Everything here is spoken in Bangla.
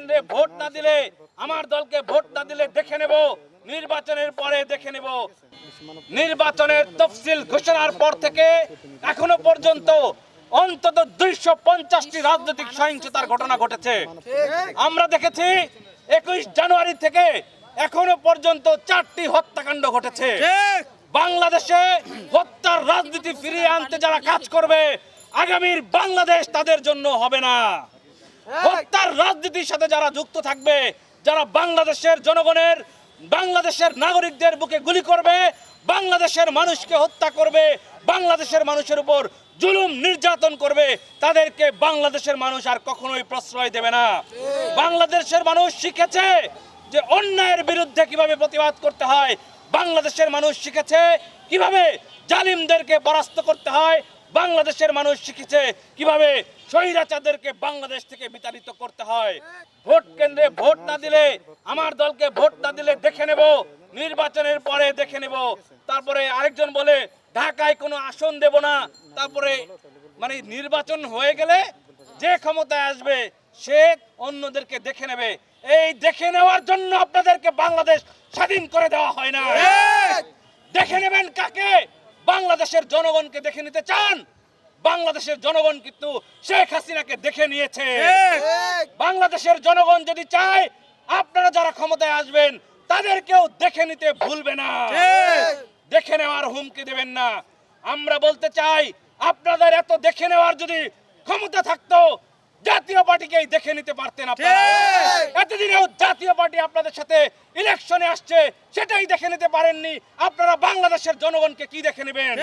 কেন্দ্রে ভোট না দিলে, আমার দলকে ভোট না দিলে দেখে নেব, নির্বাচনের পরে দেখে নেব। নির্বাচনের তফসিল ঘোষণার পর থেকে এখনো পর্যন্ত অন্তত 250টি রাজনৈতিক সহিংসতার ঘটনা ঘটেছে। আমরা দেখেছি 21 জানুয়ারি থেকে এখনো পর্যন্ত 4টি হত্যাকাণ্ড ঘটেছে। বাংলাদেশে হত্যার রাজনীতি ফিরিয়ে আনতে যারা কাজ করবে, আগামীর বাংলাদেশ তাদের জন্য হবে না। হত্যার রাজনীতির সাথে যারা যুক্ত থাকবে, যারা বাংলাদেশের জনগণের, বাংলাদেশের নাগরিকদের বুকে গুলি করবে, বাংলাদেশের মানুষকে হত্যা করবে, বাংলাদেশের মানুষের উপর জুলুম নির্যাতন করবে, তাদেরকে বাংলাদেশের মানুষ আর কখনোই প্রশ্রয় দেবে না। বাংলাদেশের মানুষ শিখেছে যে অন্যায়ের বিরুদ্ধে কিভাবে প্রতিবাদ করতে হয়। বাংলাদেশের মানুষ শিখেছে কিভাবে জালিমদেরকে পরাস্ত করতে হয়। বাংলাদেশের মানুষ শিখেছে কিভাবে স্বৈরাচারদেরকে বাংলাদেশ থেকে বিতাড়িত করতে হয়। ভোট কেন্দ্রে ভোট না দিলে, আমার দলকে ভোট না দিলে দেখে নেব, নির্বাচনের পরে দেখে নেব। তারপরে আরেকজন বলে ঢাকায় কোনো আসন দেব না। তারপরে মানে নির্বাচন হয়ে গেলে যে ক্ষমতায় আসবে সে অন্যদেরকে দেখে নেবে। এই দেখে নেওয়ার জন্য আপনাদেরকে বাংলাদেশ স্বাধীন করে দেওয়া হয় না। দেখে নেবেন কাকে? বাংলাদেশের জনগণকে দেখে নিতে চান? বাংলাদেশের জনগণ কিন্তু শেখ হাসিনাকে দেখে নিয়েছে। বাংলাদেশের জনগণ যদি চায় আপনারা যারা ক্ষমতায় আসবেন তাদেরকেও দেখে নিতে ভুলবে না। দেখে নেওয়ার হুমকি দেবেন না। আমরা বলতে চাই, আপনাদের এত দেখে নেওয়ার যদি ক্ষমতা থাকতো জাতীয় পার্টিকেই দেখে নিতে পারতেন আপনারা। এতদিনেও জাতীয় পার্টি আপনাদের সাথে ইলেকশনে আসছে, সেটাই দেখে নিতে পারেননি। আপনারা বাংলাদেশের জনগণকে কি দেখে নেবেন?